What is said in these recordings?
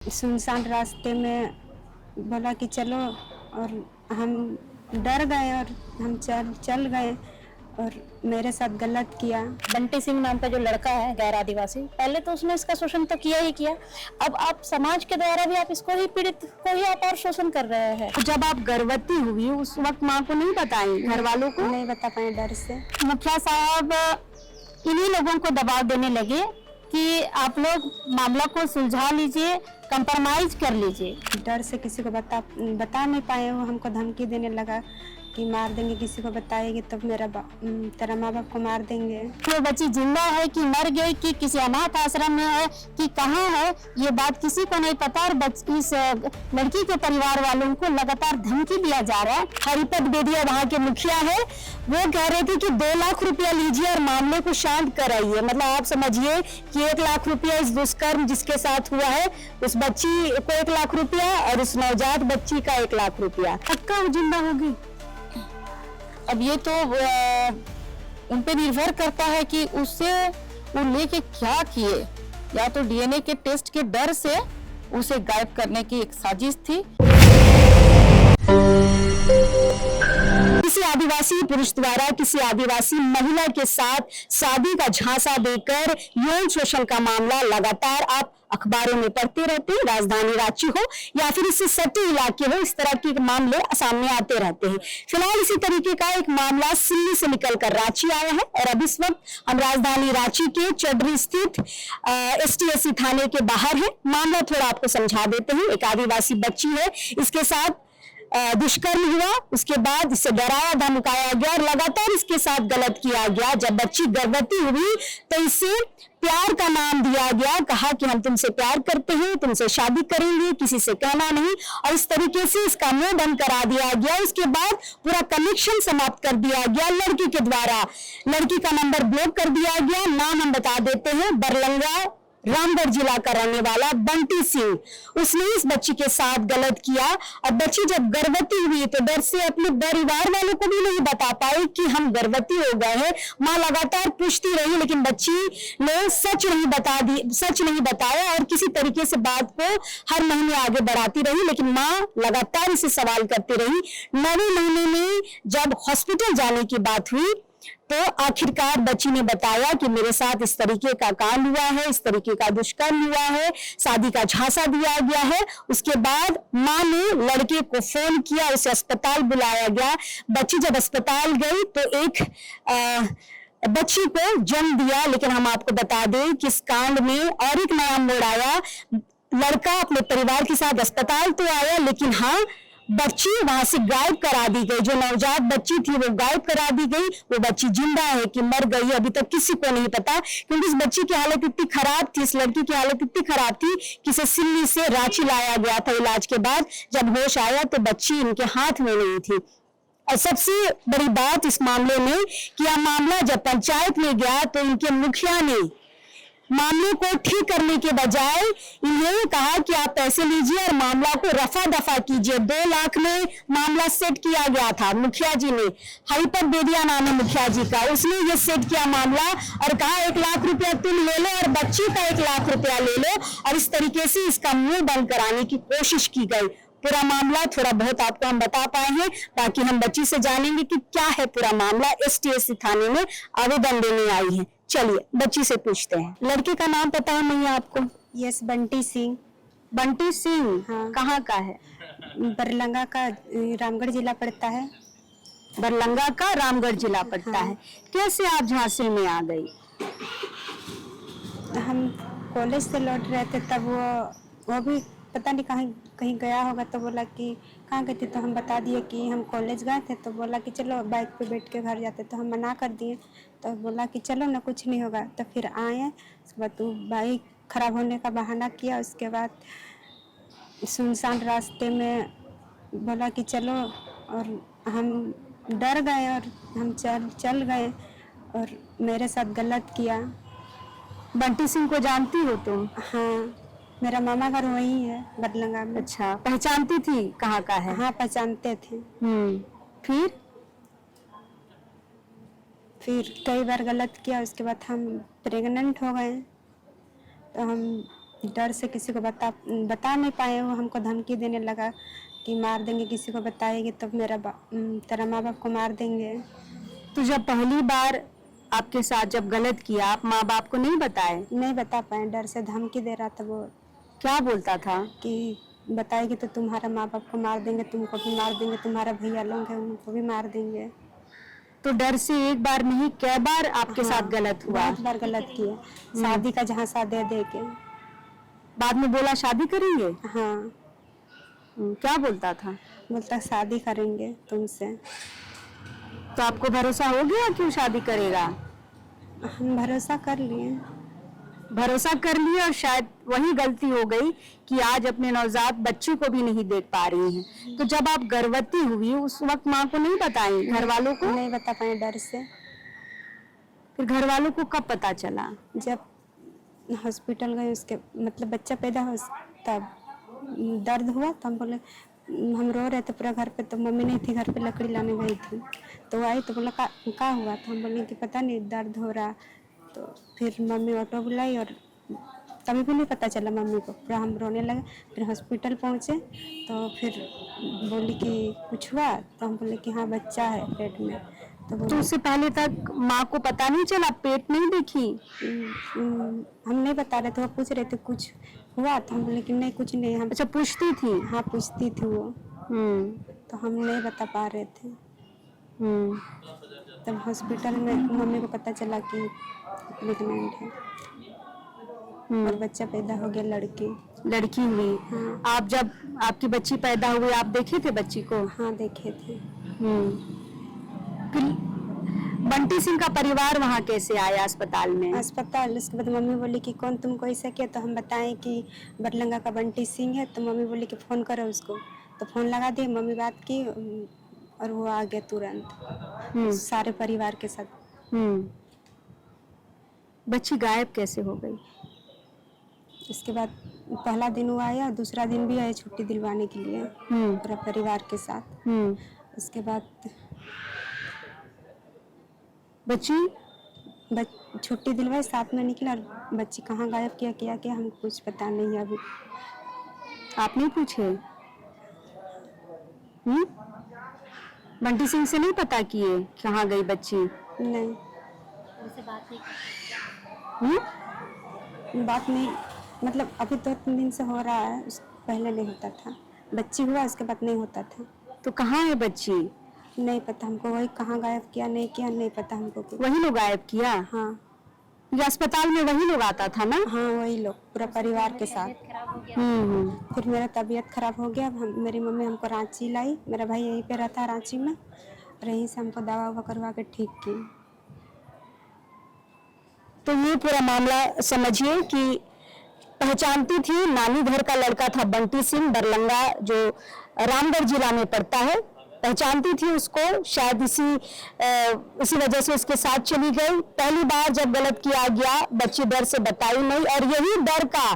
सुनसान रास्ते में बोला कि चलो, और हम डर गए और हम चल गए और मेरे साथ गलत किया। बंटी सिंह नाम का जो लड़का है गैर आदिवासी, पहले तो उसने इसका शोषण तो किया ही किया, अब आप समाज के द्वारा भी आप इसको ही पीड़ित को ही आप और शोषण कर रहे हैं। जब आप गर्भवती हुई उस वक्त माँ को नहीं बताई, घर वालों को नहीं बता पाए डर से। मुखिया साहब इन्हीं लोगों को दबाव देने लगे कि आप लोग मामला को सुलझा लीजिए, कंप्रोमाइज कर लीजिए। डर से किसी को बता नहीं पाए। वो हमको धमकी देने लगा कि मार देंगे, किसी को बताएगी तो तेरा माँ बाप को मार देंगे। वो बच्ची जिंदा है कि मर गई, कि किसी अनाथ आश्रम में है कि कहाँ है, ये बात किसी को नहीं पता। और इस लड़की के परिवार वालों को लगातार धमकी दिया जा रहा है। हरिपद बेदिया वहाँ के मुखिया है, वो कह रहे थे कि 2 लाख रुपया लीजिए और मामले को शांत कराइए। मतलब आप समझिए कि 1 लाख रुपया इस दुष्कर्म जिसके साथ हुआ है उस बच्ची को 1 लाख रुपया और उस नवजात बच्ची का 1 लाख रुपया। पक्का जिंदा होगी। अब ये तो उन पे निर्भर करता है कि उससे वो लेके क्या किए, या तो डीएनए के टेस्ट के डर से उसे गायब करने की एक साजिश थी। किसी आदिवासी पुरुष द्वारा किसी आदिवासी महिला के साथ शादी का झांसा देकर यौन शोषण का मामला लगातार आप अखबारों में पढ़ते रहते हैं। राजधानी रांची हो या फिर इससे सटे इलाके हो, इस तरह के मामले सामने आते रहते हैं। फिलहाल इसी तरीके का एक मामला सिल्ली से निकलकर रांची आया है और अब इस वक्त हम राजधानी रांची के चडरी स्थित STSC थाने के बाहर है। मामला थोड़ा आपको समझा देते हैं। एक आदिवासी बच्ची है, इसके साथ दुष्कर्म हुआ, उसके बाद इसे डराया धमकाया गया और लगातार इसके साथ गलत किया गया। जब बच्ची गर्भवती हुई तो इसे प्यार का नाम दिया गया, कहा कि हम तुमसे प्यार करते हैं, तुमसे शादी करेंगे, किसी से कहना नहीं, और इस तरीके से इसका मुंह बंद करा दिया गया। उसके बाद पूरा कनेक्शन समाप्त कर दिया गया लड़की के द्वारा। लड़की का नंबर ब्लॉक कर दिया गया। नाम हम बता देते हैं, बरलंगा रामगढ़ जिला का रहने वाला बंटी सिंह। उसने इस बच्ची के साथ गलत किया और बच्ची जब गर्भवती हुई तो डर से अपने परिवार वालों को भी नहीं बता पाई कि हम गर्भवती हो गए हैं। माँ लगातार पूछती रही लेकिन बच्ची ने सच नहीं बताया और किसी तरीके से बात को हर महीने आगे बढ़ाती रही, लेकिन माँ लगातार इसे सवाल करती रही। 9वें महीने में जब हॉस्पिटल जाने की बात हुई तो आखिरकार बच्ची ने बताया कि मेरे साथ इस तरीके का कांड हुआ है, इस तरीके का दुष्कर्म हुआ है, शादी का झांसा दिया गया है। उसके बाद मां ने लड़के को फोन किया, उसे अस्पताल बुलाया गया। बच्ची जब अस्पताल गई तो एक बच्ची को जन्म दिया। लेकिन हम आपको बता दें कि इस कांड में और एक नया मोड़ आया। लड़का अपने परिवार के साथ अस्पताल तो आया, लेकिन हाँ, बच्ची वहां से गायब करा दी गई। जो नवजात बच्ची थी वो गायब करा दी गई। वो बच्ची जिंदा है कि मर गई अभी तक किसी को नहीं पता, क्योंकि इस बच्ची की हालत इतनी खराब थी, इस लड़की की हालत इतनी खराब थी कि इसे सिल्ली से रांची लाया गया था इलाज के बाद। जब होश आया तो बच्ची इनके हाथ में नहीं थी। और सबसे बड़ी बात इस मामले में कि यह मामला जब पंचायत में गया तो इनके मुखिया ने मामले को ठीक करने के बजाय इन्हें कहा कि आप पैसे लीजिए और मामला को रफा दफा कीजिए। 2 लाख में मामला सेट किया गया था मुखिया जी ने। हरिपद बेदिया नाम है मुखिया जी का, उसने ये सेट किया मामला और कहा 1 लाख रुपया तुम ले लो और बच्ची का 1 लाख रुपया ले लो, और इस तरीके से इसका मुंह बंद कराने की कोशिश की गई। पूरा मामला थोड़ा बहुत आपको हम बता पाए हैं, बाकी हम बच्ची से जानेंगे कि क्या है पूरा मामला। STSC थाने में आवेदन देने आई है। चलिए बच्ची से पूछते हैं। लड़के का नाम पता है नहीं आपको? यस, बंटी सिंह। बंटी सिंह, हाँ। कहाँ का है? बरलंगा का, रामगढ़ जिला पड़ता है। बरलंगा का रामगढ़ जिला पड़ता हाँ। है। कैसे आप झांसी में आ गई? हम कॉलेज से लौट रहे थे, तब वो भी पता नहीं कहीं गया होगा, तो बोला कि कहाँ गए थे, तो हम बता दिए कि हम कॉलेज गए थे। तो बोला कि चलो बाइक पे बैठ के घर जाते, तो हम मना कर दिए। तो बोला कि चलो ना, कुछ नहीं होगा। तो फिर आए, उसके बाद तो बाइक खराब होने का बहाना किया। उसके बाद सुनसान रास्ते में बोला कि चलो, और हम डर गए और हम चल गए और मेरे साथ गलत किया। बंटी सिंह को जानती हो तुम? हाँ, मेरा मामा घर वही है बरलंगा में। अच्छा, पहचानती थी कहाँ का है? हाँ, पहचानते थे। फिर कई बार गलत किया। उसके बाद हम प्रेग्नेंट हो गए, तो हम डर से किसी को बता नहीं पाए। वो हमको धमकी देने लगा कि मार देंगे, किसी को बताएगी तो तेरा माँ बाप को मार देंगे। तो जब पहली बार आपके साथ जब गलत किया, आप माँ बाप को नहीं बताए? नहीं बता पाए, डर से धमकी दे रहा था वो क्या बोलता था? कि बताएगी तो तुम्हारा माँ बाप को मार देंगे, तुमको भी मार देंगे, तुम्हारा भैया लोग हैं उनको भी मार देंगे। तो डर से एक बार नहीं कई बार आपके साथ गलत हुआ? बहुत बार गलत किया, शादी का झांसा दे दे के। बाद में बोला शादी करेंगे? हाँ, क्या बोलता था? बोलता शादी करेंगे तुमसे। तो आपको भरोसा हो गया कि वो शादी करेगा? हम भरोसा कर लिए। भरोसा कर लिया और शायद वही गलती हो गई कि आज अपने नवजात बच्ची को भी नहीं देख पा रही हैं। तो जब आप गर्भवती हुई उस वक्त माँ को नहीं बताई, घर वालों को? नहीं बता पाए डर से। फिर घर वालों को कब पता चला? जब हॉस्पिटल गए, उसके मतलब बच्चा पैदा हो तब दर्द हुआ तो हम बोले, हम रो रहे थे पूरा घर पे, तो मम्मी नहीं थी घर पे, लकड़ी लाने गई थी। तो आई तो बोला का हुआ? तो हम बोले कि पता नहीं दर्द हो रहा। तो फिर मम्मी ऑटो बुलाई और तभी भी नहीं पता चला मम्मी को, पूरा हम रोने लगे। फिर हॉस्पिटल पहुँचे तो फिर बोली कि कुछ हुआ? तो हम बोले कि हाँ बच्चा है पेट में। तो उससे पहले तक माँ को पता नहीं चला, पेट नहीं देखी? हम नहीं बता रहे थे, वो पूछ रहे थे कुछ हुआ? तो हम बोले कि नहीं कुछ नहीं। हम अच्छा पूछती थी? हाँ पूछती थी वो। तो हम नहीं बता पा रहे थे। तब हॉस्पिटल में मम्मी को पता चला कि प्रेग्नेंट है और बच्चा पैदा हो गया, लड़की हुई। हाँ। आप जब आपकी बच्ची पैदा हुई आप देखे थे बच्ची को? हाँ देखे थे। फिर बंटी सिंह का परिवार वहाँ कैसे आया अस्पताल में? अस्पताल, उसके बाद मम्मी बोली कि कौन तुमको ऐसा किया? तो हम बताएं कि बरलंगा का बंटी सिंह है। तो मम्मी बोली कि फ़ोन करो उसको। तो फ़ोन लगा दिए, मम्मी बात की और वो आ गया तुरंत सारे परिवार के साथ। बच्ची गायब कैसे हो गई? इसके बाद पहला दिन वो आया, दूसरा दिन भी आया छुट्टी दिलवाने के लिए पूरा परिवार के साथ। उसके बाद बच्ची छुट्टी दिलवाई, साथ में निकला और बच्ची कहाँ गायब किया हमको कुछ पता नहीं है अभी। आप नहीं पूछे? बंटी सिंह से नहीं पता किए कहाँ गई बच्ची? नहीं, उनसे बात नहीं बात नहीं, मतलब अभी 2-3 दिन से हो रहा है, पहले नहीं होता था। बच्ची हुआ उसके बाद नहीं होता था। तो कहाँ है बच्ची? नहीं पता हमको, वही कहाँ गायब किया नहीं किया नहीं पता हमको। वही लोग गायब किया? हाँ। ये अस्पताल में वही लोग आता था ना? हाँ वही लोग, पूरा परिवार के साथ। फिर मेरा तबीयत खराब हो गया, मेरी मम्मी हमको रांची लाई, मेरा भाई यहीं पे रहता है रांची में, और यहीं से हमको दवा ववा करवा के ठीक की। तो ये पूरा मामला समझिए कि पहचानती थी, नानी घर का लड़का था बंटी सिंह, बरलंगा जो रामगढ़ जिला में पड़ता है। पहचानती थी उसको, शायद इसी वजह से उसके साथ चली गई। पहली बार जब गलत किया गया बच्ची डर से बताई नहीं, और यही डर का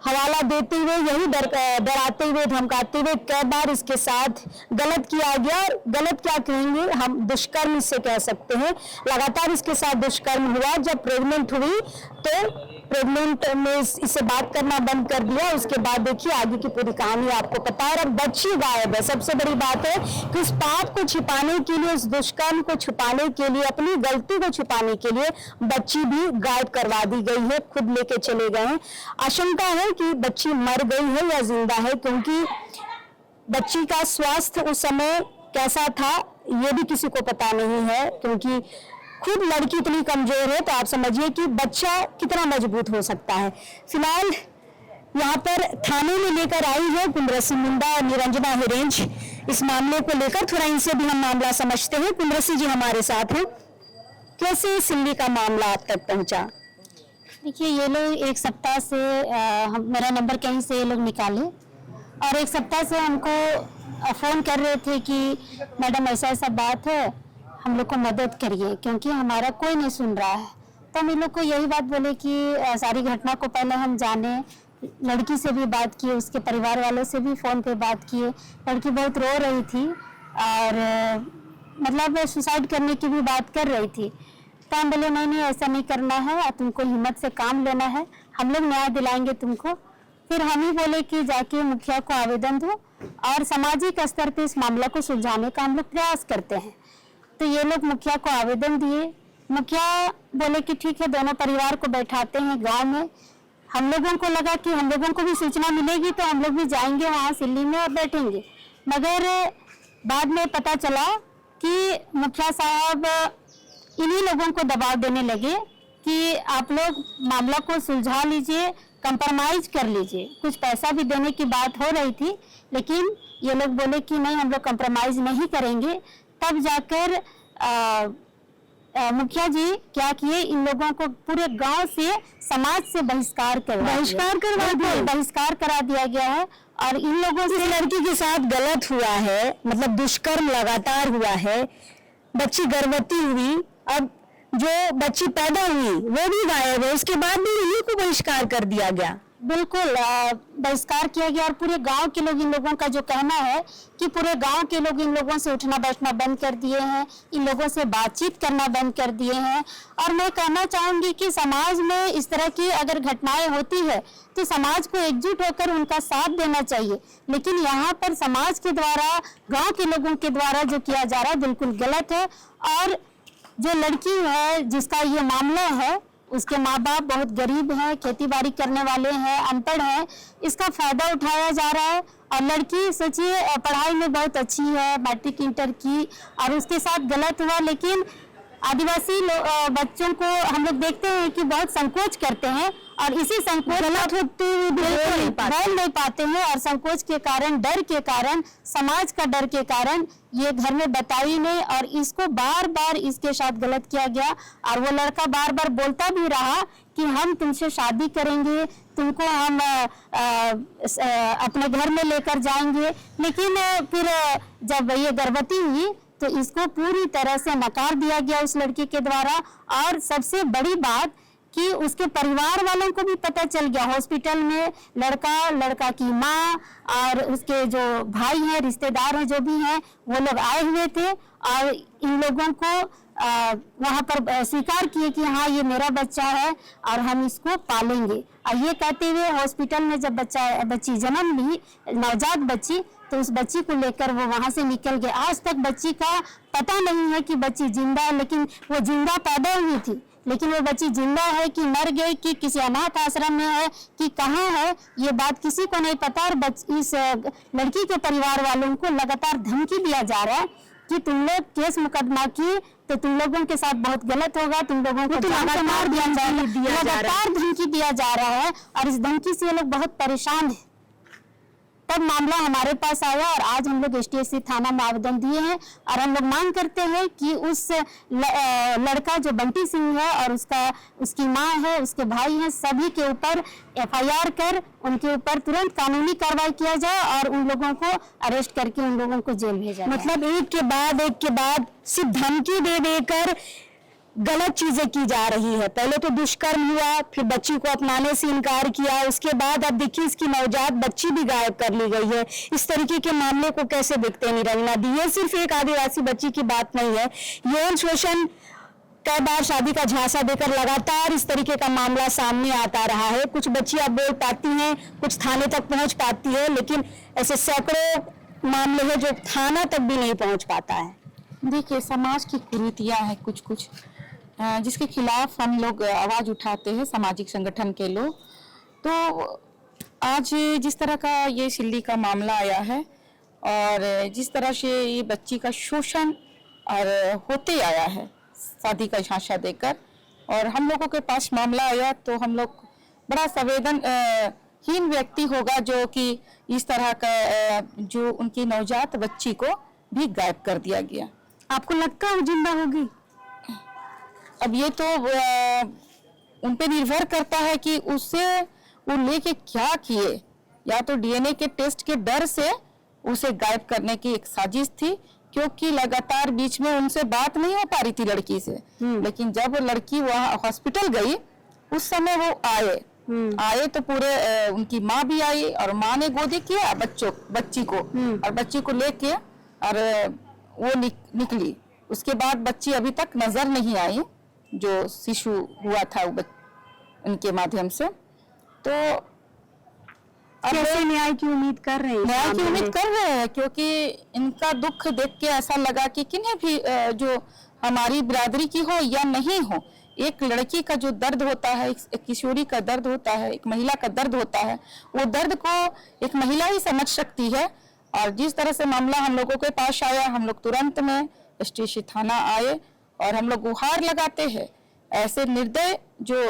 हवाला देते हुए, यही डराते हुए धमकाते हुए कई बार इसके साथ गलत किया गया। गलत क्या कहेंगे हम, दुष्कर्म इसे कह सकते हैं। लगातार इसके साथ दुष्कर्म हुआ। जब प्रेग्नेंट हुई तो प्रेग्नेंट में इसे बात करना बंद कर दिया। उसके बाद देखिए आगे की पूरी कहानी आपको पता है। अब बच्ची गायब है। सबसे बड़ी बात है कि उस पाप को छिपाने के लिए, उस दुष्कर्म को छुपाने के लिए, अपनी गलती को छुपाने के लिए बच्ची भी गायब करवा दी गई है, खुद लेके चले गए हैं। आशंका है कि बच्ची मर गई है या जिंदा है, क्योंकि बच्ची का स्वास्थ्य उस समय कैसा था ये भी किसी को पता नहीं है, क्योंकि खुद लड़की इतनी कमजोर है, तो आप समझिए कि बच्चा कितना मजबूत हो सकता है। फिलहाल यहाँ पर थाने में लेकर आई है कुंद्रसी मुंडा और निरंजना हिरेंज। इस मामले को लेकर थोड़ा इनसे भी हम मामला समझते हैं। कुंद्रसी जी हमारे साथ हैं। कैसे सिल्ली का मामला आप तक पहुँचा? देखिए, ये लोग एक सप्ताह से मेरा नंबर कहीं से ये लोग निकाले और एक सप्ताह से हमको फ़ोन कर रहे थे कि मैडम ऐसा ऐसा बात है, हम लोग को मदद करिए, क्योंकि हमारा कोई नहीं सुन रहा है। तो हम इन लोग को यही बात बोले कि सारी घटना को पहले हम जाने। लड़की से भी बात की, उसके परिवार वालों से भी फ़ोन पे बात किए। लड़की बहुत रो रही थी और मतलब सुसाइड करने की भी बात कर रही थी। तो हम बोले नहीं ऐसा नहीं करना है, तुमको हिम्मत से काम लेना है, हम लोग न्याय दिलाएंगे तुमको। फिर हम ही बोले कि जाके मुखिया को आवेदन दो और सामाजिक स्तर पे इस मामला को सुलझाने का हम लोग प्रयास करते हैं। तो ये लोग मुखिया को आवेदन दिए। मुखिया बोले कि ठीक है, दोनों परिवार को बैठाते हैं गांव में। हम लोगों को लगा कि हम लोगों को भी सूचना मिलेगी तो हम लोग भी जाएंगे वहाँ सिल्ली में और बैठेंगे, मगर बाद में पता चला कि मुखिया साहब इन्हीं लोगों को दबाव देने लगे कि आप लोग मामला को सुलझा लीजिए, कंप्रोमाइज कर लीजिए। कुछ पैसा भी देने की बात हो रही थी, लेकिन ये लोग बोले कि नहीं, हम लोग कंप्रोमाइज नहीं करेंगे। तब जाकर मुखिया जी क्या किए, इन लोगों को पूरे गांव से, समाज से बहिष्कार करा दिया गया है। और इन लोगों से लड़की के साथ गलत हुआ है, मतलब दुष्कर्म लगातार हुआ है, बच्ची गर्भवती हुई, अब जो बच्ची पैदा हुई वो भी गायब है, उसके बाद भी इन्हीं को बहिष्कार कर दिया गया। बिल्कुल बहिष्कार किया गया। और पूरे गांव के लोग, इन लोगों का जो कहना है कि पूरे गांव के लोग इन लोगों से उठना बैठना बंद कर दिए हैं, इन लोगों से बातचीत करना बंद कर दिए हैं। और मैं कहना चाहूंगी कि समाज में इस तरह की अगर घटनाएं होती है तो समाज को एकजुट होकर उनका साथ देना चाहिए, लेकिन यहाँ पर समाज के द्वारा, गाँव के लोगों के द्वारा जो किया जा रहा है बिल्कुल गलत है। और जो लड़की है जिसका ये मामला है, उसके माँ बाप बहुत गरीब हैं, खेती बाड़ी करने वाले हैं, अनपढ़ हैं, इसका फायदा उठाया जा रहा है। और लड़की सोचिए पढ़ाई में बहुत अच्छी है, मैट्रिक इंटर की, और उसके साथ गलत हुआ। लेकिन आदिवासी बच्चों को हम लोग देखते हैं कि बहुत संकोच करते हैं, और इसी संकोच गलत होते हुए बोल नहीं पाते हैं, और संकोच के कारण, डर के कारण, समाज का डर के कारण ये घर में बताई नहीं, और इसको बार बार इसके साथ गलत किया गया। और वो लड़का बार बार बोलता भी रहा कि हम तुमसे शादी करेंगे, तुमको हम अपने घर में लेकर जाएंगे। लेकिन फिर जब ये गर्भवती हुई तो इसको पूरी तरह से नकार दिया गया उस लड़की के द्वारा। और सबसे बड़ी बात कि उसके परिवार वालों को भी पता चल गया। हॉस्पिटल में लड़का की माँ और उसके जो भाई हैं, रिश्तेदार हैं, जो भी हैं, वो लोग आए हुए थे और इन लोगों को वहाँ पर स्वीकार किए कि हाँ, ये मेरा बच्चा है और हम इसको पालेंगे। और ये कहते हुए हॉस्पिटल में जब बच्ची जन्म ली, नवजात बच्ची, तो उस बच्ची को लेकर वो वहाँ से निकल गए। आज तक बच्ची का पता नहीं है कि बच्ची जिंदा है, लेकिन वो जिंदा पैदा हुई थी, लेकिन वो बच्ची जिंदा है कि मर गई, कि किसी अनाथ आश्रम में है, कि कहाँ है, ये बात किसी को नहीं पता। और इस लड़की के परिवार वालों को लगातार धमकी दिया जा रहा है कि तुम लोग केस मुकदमा की तो तुम लोगों के साथ बहुत गलत होगा, तुम लोगों को लगातार धमकी दिया जा रहा है। और इस धमकी से ये लोग बहुत परेशान है। तब मामला हमारे पास आया और आज हम लोग STSC थाना में आवेदन दिए हैं, और हम लोग मांग करते हैं कि उस लड़का जो बंटी सिंह है और उसकी माँ है, उसके भाई हैं, सभी के ऊपर FIR कर उनके ऊपर तुरंत कानूनी कार्रवाई किया जाए और उन लोगों को अरेस्ट करके उन लोगों को जेल भेजा जाए। मतलब एक के बाद सिर्फ धमकी दे देकर गलत चीजें की जा रही है। पहले तो दुष्कर्म हुआ, फिर बच्ची को अपनाने से इनकार किया, उसके बाद अब देखिए इसकी नवजात बच्ची भी गायब कर ली गई है। इस तरीके के मामले को कैसे देखते हैं निरंजना दी? ये सिर्फ एक आदिवासी बच्ची की बात नहीं है, यौन शोषण कई बार शादी का झांसा देकर लगातार इस तरीके का मामला सामने आता रहा है। कुछ बच्चियां बोल पाती हैं, कुछ थाने तक पहुंच पाती है, लेकिन ऐसे सैकड़ों मामले हैं जो थाना तक भी नहीं पहुंच पाता है। देखिए, समाज की कुरीतियां हैं कुछ जिसके खिलाफ हम लोग आवाज उठाते हैं, सामाजिक संगठन के लोग। तो आज जिस तरह का ये सिल्ली का मामला आया है और जिस तरह से ये बच्ची का शोषण और होते आया है शादी का झांसा देकर, और हम लोगों के पास मामला आया तो हम लोग बड़ा संवेदनहीन व्यक्ति होगा जो कि इस तरह का जो उनकी नवजात बच्ची को भी गायब कर दिया गया। आपको लगता है वो जिंदा होगी? अब ये तो उन पे निर्भर करता है कि उससे वो लेके क्या किए। या तो DNA के टेस्ट के डर से उसे गायब करने की एक साजिश थी, क्योंकि लगातार बीच में उनसे बात नहीं हो पा रही थी लड़की से। लेकिन जब लड़की वहाँ हॉस्पिटल गई उस समय वो आए तो पूरे उनकी माँ भी आई और माँ ने गोदी किया बच्ची को और बच्ची को लेके और वो निकली। उसके बाद बच्ची अभी तक नजर नहीं आई जो शिशु हुआ था उनके माध्यम से। तो अब कैसे न्याय की उम्मीद कर रहे हैं? न्याय की उम्मीद कर रहे हैं, क्योंकि इनका दुख देख के ऐसा लगा कि किन्हें भी जो हमारी बिरादरी की हो या नहीं हो, एक लड़की का जो दर्द होता है, एक किशोरी का दर्द होता है, एक महिला का दर्द होता है, वो दर्द को एक महिला ही समझ सकती है। और जिस तरह से मामला हम लोगों के पास आया, हम लोग तुरंत में STSC थाना आए और हम लोग गुहार लगाते हैं ऐसे निर्दय जो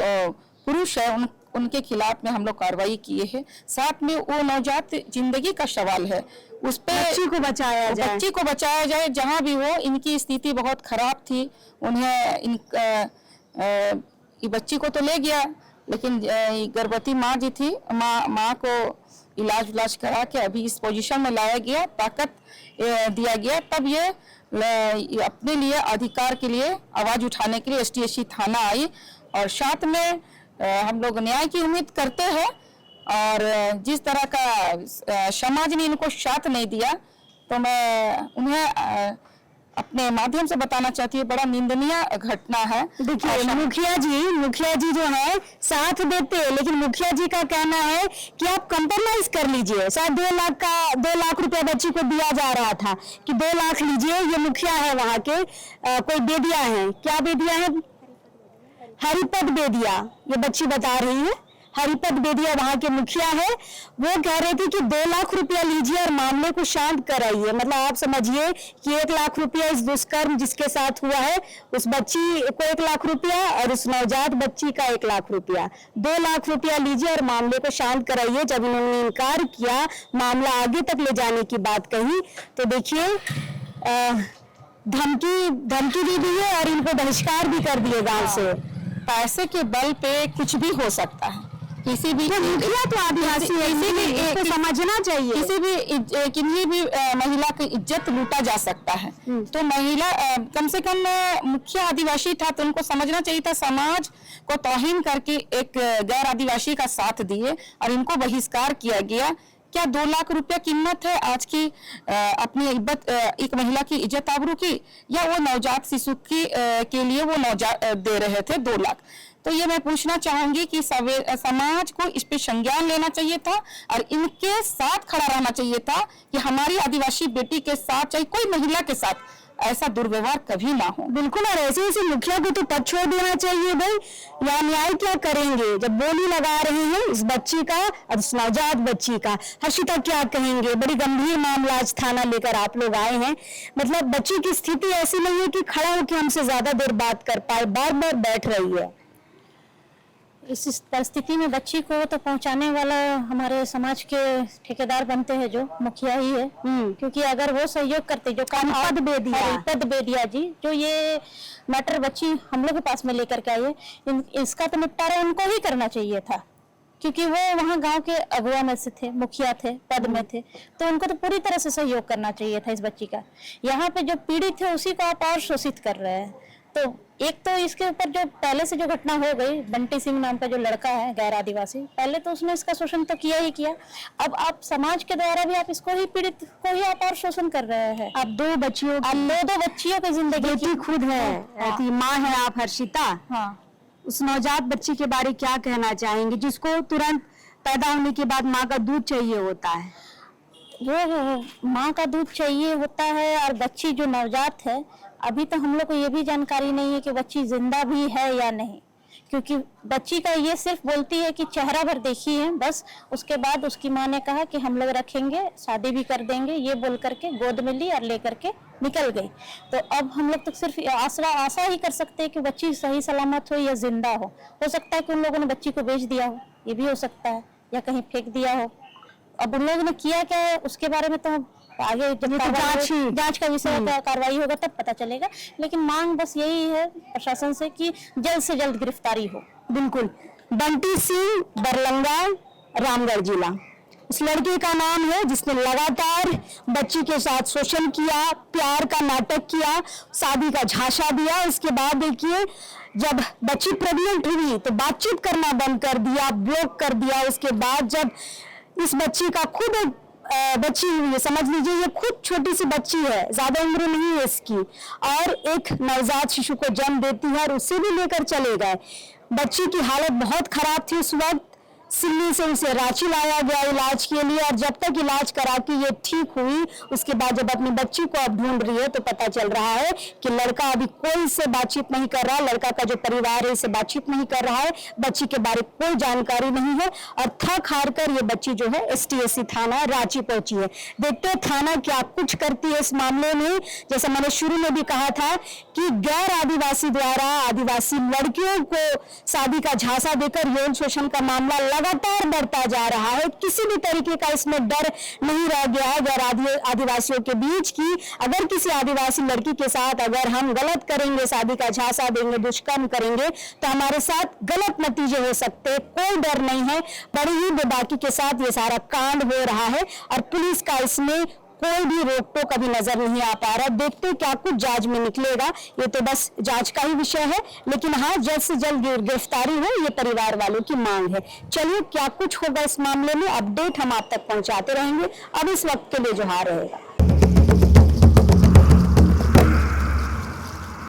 पुरुष है उनके खिलाफ में हम लोग कार्रवाई किए हैं। साथ में वो नवजात जिंदगी का सवाल है, उस पे बच्ची को बचाया जाए, बच्ची को बचाया जाए जहां भी हो। इनकी स्थिति बहुत खराब थी, उन्हें ये बच्ची को तो ले गया, लेकिन गर्भवती माँ जी थी, माँ को इलाज करा के अभी इस पोजीशन में लाया गया, ताकत दिया गया, तब ये अपने लिए अधिकार के लिए आवाज उठाने के लिए STSC थाना आई। और साथ में हम लोग न्याय की उम्मीद करते हैं, और जिस तरह का समाज ने इनको साथ नहीं दिया, तो मैं उन्हें अपने माध्यम से बताना चाहती हूँ, बड़ा निंदनीय घटना है। देखिए मुखिया जी जो है साथ देते हैं, लेकिन मुखिया जी का कहना है कि आप कंप्रोमाइज कर लीजिए। शायद 2 लाख रुपया बच्ची को दिया जा रहा था कि 2 लाख लीजिए। ये मुखिया है वहाँ के, कोई बेदिया है, क्या बेदिया है, हरिपद बेदिया, ये बच्ची बता रही है, हरिपद बेदिया वहाँ के मुखिया है। वो कह रहे थे कि 2 लाख रुपया लीजिए और मामले को शांत कराइए। मतलब आप समझिए कि 1 लाख रुपया इस दुष्कर्म जिसके साथ हुआ है उस बच्ची को 1 लाख रुपया और उस नवजात बच्ची का 1 लाख रुपया, 2 लाख रुपया लीजिए और मामले को शांत कराइए। जब उन्होंने इनकार किया, मामला आगे तक ले जाने की बात कही, तो देखिए धमकी भी दी है और इनको बहिष्कार भी कर दिए गांव से। पैसे के बल पे कुछ भी हो सकता है, किसी भी मुखिया तो आदिवासी है, किसी भी इसको समझना चाहिए, किसी भी महिला की इज्जत लूटा जा सकता है। तो महिला कम से कम मुखिया आदिवासी था, तो उनको समझना चाहिए था, समाज को तौहीन करके एक गैर आदिवासी का साथ दिए और इनको बहिष्कार किया गया। क्या 2 लाख रुपया कीमत है आज की अपनी एक महिला की इज्जत आबरू की, या वो नवजात शिशु की के लिए वो दे रहे थे 2 लाख? तो ये मैं पूछना चाहूंगी कि समाज को इस पे संज्ञान लेना चाहिए था और इनके साथ खड़ा रहना चाहिए था कि हमारी आदिवासी बेटी के साथ, चाहे कोई महिला के साथ, ऐसा दुर्व्यवहार कभी ना हो। बिल्कुल। और ऐसे मुखिया को तो पद छोड़ देना चाहिए भाई, या न्याय क्या करेंगे जब बोली लगा रहे हैं इस बच्ची का और इस नवजात बच्ची का। हर्षिता क्या कहेंगे? बड़ी गंभीर मामला आज थाना लेकर आप लोग आए हैं। मतलब बच्ची की स्थिति ऐसी नहीं है कि खड़ा होकर हमसे ज्यादा देर बात कर पाए, बार बार बैठ रही है। इस परिस्थिति में बच्ची को तो पहुंचाने वाला हमारे समाज के ठेकेदार बनते हैं, जो मुखिया ही है। क्योंकि अगर वो सहयोग करते, जो काम हरिपद बेदिया जी, जो ये मैटर बच्ची हम लोग के पास में लेकर के आए, इसका तो निपटारा उनको ही करना चाहिए था, क्योंकि वो वहाँ गांव के अगुआ में से थे, मुखिया थे, पद में थे, तो उनको तो पूरी तरह से सहयोग करना चाहिए था इस बच्ची का। यहाँ पे जो पीड़ित है उसी को आप और शोषित कर रहे हैं। तो एक तो इसके ऊपर जो पहले से जो घटना हो गई, बंटी सिंह नाम का जो लड़का है गैर आदिवासी, पहले तो उसने इसका शोषण तो किया ही किया, अब आप समाज के द्वारा भी आप इसको ही, पीड़ित को ही आप और शोषण कर रहे हैं। अब 2 बच्चियों की जिंदगी की खुद है, माँ है आप हर्षिता। हाँ, उस नवजात बच्ची के बारे क्या कहना चाहेंगे जिसको तुरंत पैदा होने के बाद माँ का दूध चाहिए होता है? वो माँ का दूध चाहिए होता है, और बच्ची जो नवजात है, अभी तो हम लोग को ये भी जानकारी नहीं है कि बच्ची जिंदा भी है या नहीं, क्योंकि बच्ची का ये सिर्फ बोलती है कि चेहरा भर देखी है बस। उसके बाद उसकी माँ ने कहा कि हम लोग रखेंगे, शादी भी कर देंगे, ये बोल करके गोद में ली और लेकर के निकल गई। तो अब हम लोग तो सिर्फ आशा ही कर सकते हैं कि बच्ची सही सलामत हो या जिंदा हो सकता है कि उन लोगों ने बच्ची को बेच दिया हो, ये भी हो सकता है, या कहीं फेंक दिया हो। अब उन लोगों ने किया क्या है उसके बारे में तो आगे जब जांच का विषय कार्रवाई होगा तब पता चलेगा, लेकिन मांग बस यही है प्रशासन से कि जल्द से जल्द गिरफ्तारी हो। बिल्कुल। बंटी सिंह, बरलंगा, रामगढ़ जिला, इस लड़के का नाम है जिसने लगातार बच्ची के साथ शोषण किया, प्यार का नाटक किया, शादी का झांसा दिया। इसके बाद देखिए जब बच्ची प्रेग्नेंट हुई तो बातचीत करना बंद कर दिया, ब्लॉक कर दिया। उसके बाद जब इस बच्ची का खुद एक बच्ची हुई है, समझ लीजिए ये खुद छोटी सी बच्ची है, ज्यादा उम्र नहीं है इसकी, और एक नवजात शिशु को जन्म देती है और उसे भी लेकर चले गए। बच्ची की हालत बहुत खराब थी उस वक्त, सिल्ली से उसे रांची लाया गया इलाज के लिए, और जब तक इलाज करा के ये ठीक हुई, उसके बाद जब अपनी बच्ची को अब ढूंढ रही है तो पता चल रहा है कि लड़का अभी कोई से बातचीत नहीं कर रहा, लड़का का जो परिवार है इससे बातचीत नहीं कर रहा है, बच्ची के बारे में कोई जानकारी नहीं है, और थक हार कर ये बच्ची जो है STSC थाना रांची पहुंची है। देखते हैं थाना क्या कुछ करती है इस मामले में। जैसे मैंने शुरू में भी कहा था कि गैर आदिवासी द्वारा आदिवासी लड़कियों को शादी का झांसा देकर यौन शोषण का मामला लगातार बढ़ता जा रहा है। किसी भी तरीके का इसमें डर नहीं रह गया है गैर आदिवासियों के बीच की अगर किसी आदिवासी लड़की के साथ अगर हम गलत करेंगे, शादी का झांसा देंगे, दुष्कर्म करेंगे तो हमारे साथ गलत नतीजे हो सकते हैं। कोई डर नहीं है, बड़ी ही बेबाकी के साथ ये सारा कांड हो रहा है और पुलिस का इसमें कोई भी रोक टोक अभी नजर नहीं आ पा रहा। देखते क्या कुछ जांच में निकलेगा, ये तो बस जांच का ही विषय है, लेकिन हाँ जल्द से जल्द गिरफ्तारी हो ये परिवार वालों की मांग है। चलिए क्या कुछ होगा इस मामले में अपडेट हम आप तक पहुंचाते रहेंगे। अब इस वक्त के लिए जोहार रहेगा।